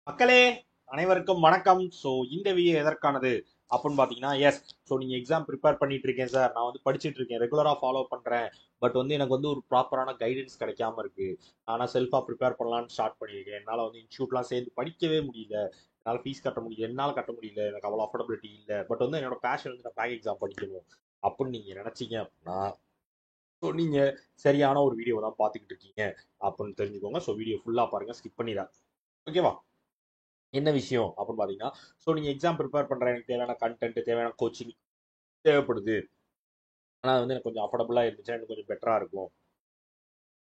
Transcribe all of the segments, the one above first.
மக்களே அனைவருக்கும் வணக்கம். ஸோ இந்த வீடியோ எதற்கானது அப்படின்னு பார்த்தீங்கன்னா, எஸ், ஸோ நீங்கள் எக்ஸாம் ப்ரிப்பேர் பண்ணிட்டு இருக்கேன் சார், நான் வந்து படிச்சுட்டு இருக்கேன், ரெகுலராக ஃபாலோ பண்ணுறேன். பட் வந்து எனக்கு வந்து ஒரு ப்ராப்பரான கைடன்ஸ் கிடைக்காம இருக்கு. ஆனால் செல்ஃபாக ப்ரிப்பேர் பண்ணலான்னு ஸ்டார்ட் பண்ணியிருக்கேன். என்னால் வந்து இன்ஸ்டியூட்லாம் சேர்ந்து படிக்கவே முடியல. என்னால் ஃபீஸ் கட்ட முடியல, என்னால் கட்ட முடியல, எனக்கு அவ்வளோ அஃபோர்டபிலிட்டி இல்லை. பட் வந்து என்னோட பேஷன் வந்து நான் பேங்க் எக்ஸாம் படிக்கணும் அப்படின்னு நீங்கள் நினச்சிங்க அப்படின்னா, ஸோ நீங்கள் சரியான ஒரு வீடியோ தான் பார்த்துக்கிட்டு இருக்கீங்க அப்படின்னு தெரிஞ்சுக்கோங்க. ஸோ வீடியோ ஃபுல்லாக பாருங்கள், ஸ்கிப் பண்ணிடாது. ஓகேவா? என்ன விஷயம் அப்படின்னு பார்த்தீங்கன்னா, ஸோ நீங்கள் எக்ஸாம் ப்ரிப்பேர் பண்ணுற எனக்கு தேவையான கண்டென்ட், தேவையான கோச்சிங் தேவைப்படுது. ஆனால் வந்து எனக்கு கொஞ்சம் அஃபோர்டபுளாக இருந்துச்சுன்னா எனக்கு கொஞ்சம் பெட்டராக இருக்கும்,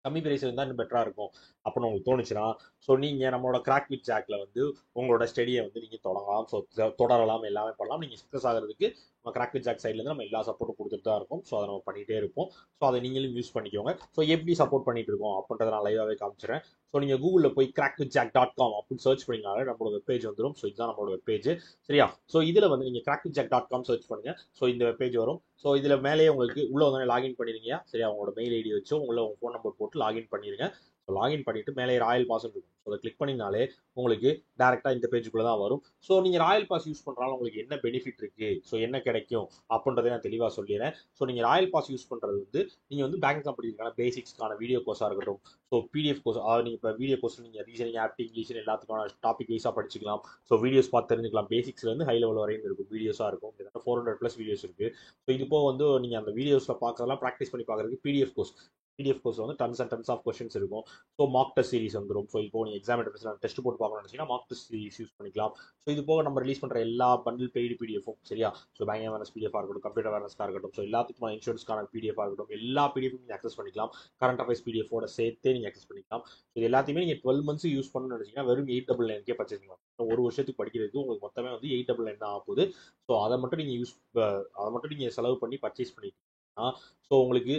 கம்மி பிரைஸ் இருந்தால் இன்னும் பெட்டராக இருக்கும் அப்படின்னு உங்களுக்கு தோணுச்சுன்னா, ஸோ நீங்கள் நம்மளோட கிராக் வித் ஜாக்ல வந்து உங்களோட ஸ்டடியை வந்து நீங்கள் தொடங்கலாம். ஸோ தொடரலாம், எல்லாமே பண்ணலாம். நீங்கள் சக்ஸஸ் ஆகிறதுக்கு நம்ம கிராக் வித் ஜாக் சைட்லேருந்து நம்ம எல்லா சப்போர்ட்டும் கொடுத்துட்டு தான் இருக்கும். ஸோ அதை நம்ம பண்ணிகிட்டே இருப்போம். ஸோ அதை நீங்களும் யூஸ் பண்ணிக்கோங்க. ஸோ எப்படி சப்போர்ட் பண்ணிட்டு இருக்கோம் அப்படின்றத நான் லைவாகவே காமிச்சிடுறேன். ஸோ நீங்கள் கூகுளில் போய் crackwithjack.com அப்படின்னு சர்ச் பண்ணிங்கனாலே நம்மளோட வெப்பேஜ் வந்துடும். ஸோ இதுதான் நம்மளோட வெப்பேஜ். சரியா? ஸோ இதில் வந்து நீங்கள் crackwithjack.com சர்ச் பண்ணுங்க. ஸோ இந்த வெப்பேஜ் வரும். ஸோ இதில் மேலேயே உங்களுக்கு உள்ள வந்து லாகின் பண்ணிருங்க. சரியா? உங்களோட மெயில் ஐடி வச்சு உள்ள உங்கள் ஃபோன் நம்பர் போட்டு லாகின் பண்ணிருங்க. ஸோ லாகின் பண்ணிட்டு மேலே ராயல் பாஸ் இருக்கும். ஸோ அதை கிளிக் பண்ணிங்கனாலே உங்களுக்கு டேரெக்டாக இந்த பேஜுக்குள்ளே தான் வரும். ஸோ நீங்கள் ராயல் பாஸ் யூஸ் பண்ணுறாலும் உங்களுக்கு என்ன பெனிஃபிட் இருக்குது, ஸோ என்ன கிடைக்கும் அப்படின்றத நான் தெளிவாக சொல்லிடுறேன். ஸோ நீங்கள் ராயல் பாஸ் யூஸ் பண்ணுறது வந்து நீங்கள் வந்து பேங்க் கம்பெனிக்கான பேசிக்ஸ்க்கான வீடியோ கோர்ஸாக இருக்கட்டும், ஸோ பிடிஎஃப் கோர்ஸ், அதாவது நீங்கள் இப்போ வீடியோ கோர்ஸ் நீங்கள் ரீசனிங், ஆப்டி, இங்கிலீஷ் எல்லாத்துக்கான டாபிக் வைஸாக படிச்சுக்கலாம். ஸோ வீடியோஸ் பார்த்து தெரிஞ்சுக்கலாம். பேசிக்ஸ்லேருந்து ஹை லெவல் வரையும் இருக்கும், வீடியோஸாக இருக்கும். கிட்டத்தட்ட 400+ வீடியோஸ் இருக்குது. ஸோ இது போக வந்து நீங்கள் அந்த வீடியோஸில் பார்க்கறதெல்லாம் ப்ராக்டிஸ் பண்ணி பார்க்குறதுக்கு பிடிஎஃப் கோர்ஸ் வந்து tons and tons of questions இருக்கும். ஸோ மார்க் டெஸ்ட் சீரிஸ் வந்துடும். ஸோ இப்போ நீங்கள் எக்ஸாம் டெஸ்ட் போட்டு பார்க்கணும்னு நினச்சிங்கன்னா மார்க் டெஸ்ட் சீரிஸ் யூஸ் பண்ணிக்கலாம். ஸோ இது போக நம்ம ரிலீஸ் பண்ணுற எல்லா பண்டில் பெய்டு பிடிஎஃபும், சரியா? ஸோ பேங்க் அவேர்னஸ் பிடிஎஃபாக இருக்கட்டும், கம்ப்யூட்டர் அவேர்னஸ்க்காக இருக்கட்டும், ஸோ எல்லாத்துக்கும் இன்சூரன்ஸ்க்கான பிடிஎஃபாக இருக்கட்டும், எல்லா பிடிஎஃபும் நீங்கள் அக்சஸ் பண்ணிக்கலாம். கரண்ட் அஃபேர்ஸ் பிடிஎஃபோட சேர்த்தே நீங்கள் அக்சஸ் பண்ணிக்கலாம். ஸோ இது எல்லாத்தையுமே நீங்கள் 12 months யூஸ் பண்ணணும்னு நினச்சிங்கன்னா வெறும் 899 பர்ச்சேஸ் பண்ணலாம். ஒரு வருஷத்துக்கு படிக்கிறதுக்கு உங்களுக்கு மொத்தமே வந்து 899 தான் ஆகுது. ஸோ அதை மட்டும் நீங்கள் அதை மட்டும் நீங்கள் செலவு பண்ணி பர்ச்சேஸ் பண்ணிட்டீங்கன்னா, ஸோ உங்களுக்கு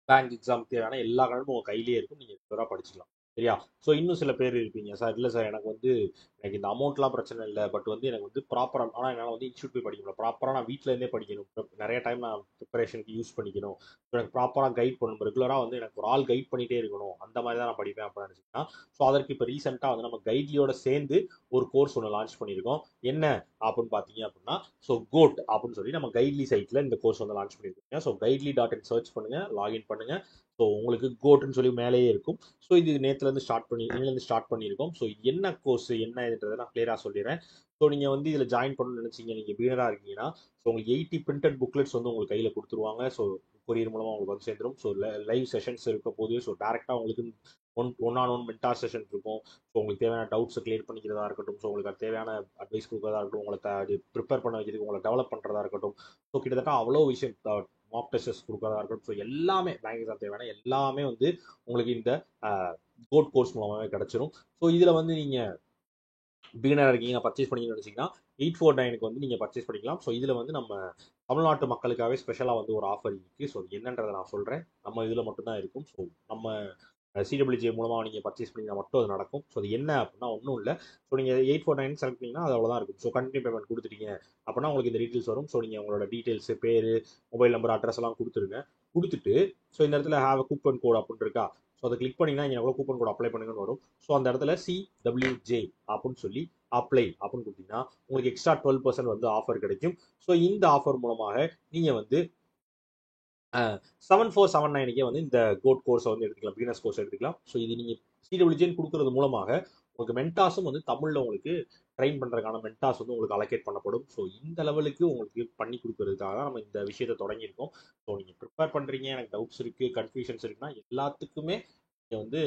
பேங்க் எக்ஸாம் தேவையான எல்லா கடனும் உங்கள் கையிலேயே இருக்கும். நீங்கள் ரெகுலராக படிச்சுக்கலாம். சரியா? ஸோ இன்னும் சில பேர் இருப்பீங்க, சார் இல்லை சார் எனக்கு வந்து எனக்கு இந்த அமௌண்ட்லாம் பிரச்சனை இல்லை, பட் வந்து எனக்கு வந்து ப்ராப்பராக, ஆனால் என்னால் வந்து இன்ஸ்டியூட் போய் படிக்க முடியல, ப்ராப்பராக நான் வீட்டில் இருந்தே படிக்கணும், நிறைய டைம் நான் ப்ரிப்பரேஷனுக்கு யூஸ் பண்ணிக்கணும், எனக்கு ப்ராப்பராக கைட் பண்ணணும், ரெகுலராக வந்து எனக்கு ஒரு ஆள் கைட் பண்ணிகிட்டே இருக்கணும், அந்த மாதிரி தான் நான் படிப்பேன் அப்படின்னு நினச்சிங்கன்னா, ஸோ அதற்கு இப்போ ரீசெண்டாக வந்து நம்ம கைட்லியோட சேர்ந்து ஒரு கோர்ஸ் ஒன்று லான்ச் பண்ணியிருக்கோம். என்ன அப்படின்னு பார்த்தீங்க அப்படின்னா, ஸோ கோட் அப்படின்னு சொல்லி நம்ம கைட்லி சைட்டில் இந்த கோர்ஸ் வந்து லான்ச் பண்ணியிருக்கோங்க. ஸோ கைட்லி.in சர்ச் பண்ணுங்கள், லாகின் பண்ணுங்கள். ஸோ உங்களுக்கு கோட்டுன்னு சொல்லி மேலேயே இருக்கும். ஸோ இது நேற்றுலேருந்து ஸ்டார்ட் பண்ணியிருக்கோம். ஸோ இது என்ன கோர்ஸ் என்ன இதுன்றதை நான் கிளியராக சொல்லிடுறேன். ஸோ நீங்கள் வந்து இதில் ஜாயின் பண்ணணும்னு நினச்சிங்க, நீங்கள் பிகினராக இருக்கீங்கன்னா, ஸோ உங்களுக்கு 80 பிரிண்டட் புக்லெட்ஸ் வந்து உங்களுக்கு கையில் கொடுத்துருவாங்க. ஸோ கொரியர் மூலமாக உங்களுக்கு வந்து சேர்ந்துடும். ஸோ லைவ் செஷன்ஸ் இருக்க போது, ஸோ டேரெக்டாக உங்களுக்கு ஒன் மென்டார் செஷன் இருக்கும். ஸோ உங்களுக்கு தேவையான டவுட்ஸை கிளியர் பண்ணிக்கிறதா இருக்கட்டும், ஸோ உங்களுக்கு அது தேவையான அட்வைஸ் கொடுக்குறதா இருக்கட்டும், உங்களை ப்ரிப்பேர் பண்ண வைக்கிறதுக்கு, உங்களை டெவலப் பண்ணுறதா இருக்கட்டும். ஸோ கிட்டத்தட்ட அவ்வளோ விஷயம், மாக் டெஸ்டஸ் கொடுக்குறதா இருக்கட்டும், ஸோ எல்லாமே பேங்க் எக்ஸாம் தேவையான எல்லாமே வந்து உங்களுக்கு இந்த கோட் கோர்ஸ் மூலமாகவே கிடச்சிரும். ஸோ இதில் வந்து நீங்கள் பிகினராக இருக்கீங்க, பர்ச்சேஸ் பண்ணிங்கன்னு நினச்சிங்கன்னா 849க்கு வந்து நீங்கள் பர்ச்சேஸ் பண்ணிக்கலாம். ஸோ இதில் வந்து நம்ம தமிழ்நாட்டு மக்களுக்காகவே ஸ்பெஷலாக வந்து ஒரு ஆஃபர் இருக்குது. ஸோ என்னன்றதை நான் சொல்கிறேன். நம்ம இதில் மட்டும்தான் இருக்கும். ஸோ நம்ம சிடபிள்யூஜே மூலமாக நீங்கள் பர்ச்சேஸ் பண்ணிங்கன்னா மட்டும் அது நடக்கும். ஸோ அது என்ன அப்படின்னா ஒன்றும் இல்லை. ஸோ நீங்கள் 849 செலக்ட் பண்ணிங்கன்னா அது அவ்வளோதான் இருக்கும். ஸோ கண்டினியூ பேமெண்ட் கொடுத்துட்டீங்க அப்படின்னா உங்களுக்கு இந்த டீட்டெயில்ஸ் வரும். ஸோ நீங்கள் உங்களோட டீட்டெயில்ஸ், பேர், மொபைல் நம்பர், அட்ரஸ் எல்லாம் கொடுத்துருங்க. கொடுத்துட்டு ஸோ இந்த இடத்துல ஹேவ் அ கூப்பன் கோட் அப்படின்னு இருக்கா, ஸோ அதை கிளிக் பண்ணிங்கன்னா இங்கே எவ்வளோ கூப்பன் கோட் அப்ளை பண்ணுங்கன்னு வரும். ஸோ அந்த இடத்துல CWJ அப்படின்னு சொல்லி அப்ளை அப்படின்னு கொடுத்தீங்கன்னா உங்களுக்கு எக்ஸ்ட்ரா 12% வந்து ஆஃபர் கிடைக்கும். ஸோ இந்த ஆஃபர் மூலமாக நீங்கள் வந்து 7479க்கே வந்து இந்த கோட் கோர்ஸை வந்து எடுத்துக்கலாம், பிகினர்ஸ் கோர்ஸ் எடுத்துக்கலாம். ஸோ இது நீங்கள் சிடபிள்யூஜேன்னு கொடுக்கறது மூலமாக உங்களுக்கு மென்டாஸும் வந்து தமிழில் உங்களுக்கு ட்ரெயின் பண்ணுறதுக்கான மென்டாஸ் வந்து உங்களுக்கு அலோகேட் பண்ணப்படும். ஸோ இந்த லெவலுக்கு உங்களுக்கு பண்ணி கொடுக்கறதுக்காக தான் நம்ம இந்த விஷயத்தை தொடங்கியிருக்கோம். ஸோ நீங்கள் ப்ரிப்பேர் பண்ணுறீங்க, எனக்கு டவுட்ஸ் இருக்குது, கன்ஃபியூஷன்ஸ் இருக்குன்னா எல்லாத்துக்குமே நீங்கள் வந்து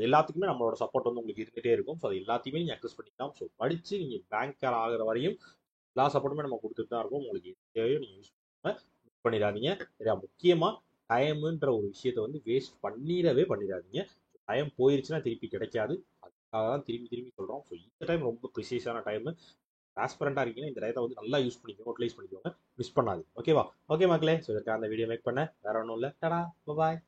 எல்லாத்துக்குமே நம்மளோட சப்போர்ட் வந்து உங்களுக்கு இருந்துகிட்டே இருக்கும். ஸோ அது எல்லாத்தையுமே நீங்கள் அக்சஸ் பண்ணிக்கலாம். ஸோ படித்து நீங்கள் பேங்கர் ஆகிற வரையும் எல்லா சப்போர்ட்டுமே நம்ம கொடுத்துட்டு தான் இருக்கோம். உங்களுக்கு தேவையோ நீங்கள் யூஸ் பண்ணிடாதீங்க. சரியா? முக்கியமாக டைமுன்ற ஒரு விஷயத்தை வந்து வேஸ்ட் பண்ணிடாதீங்க. டைம் போயிருச்சுன்னா திருப்பி கிடைக்காது. அதுக்காக தான் திரும்பி திரும்பி சொல்கிறோம். ஸோ இந்த டைம் ரொம்ப ப்ரிசைஸான டைமு. டிரான்ஸ்பரண்டாக இருக்கீங்கன்னா இந்த டயத்தை வந்து நல்லா யூஸ் பண்ணிக்கோங்க, யூட்டிலைஸ் பண்ணிக்கோங்க, மிஸ் பண்ணாது. ஓகேவா? ஓகே மக்களே, ஸோ இதற்காக அந்த வீடியோ மேக் பண்ண வேற ஒன்றும் இல்லை. டடா, பாய்.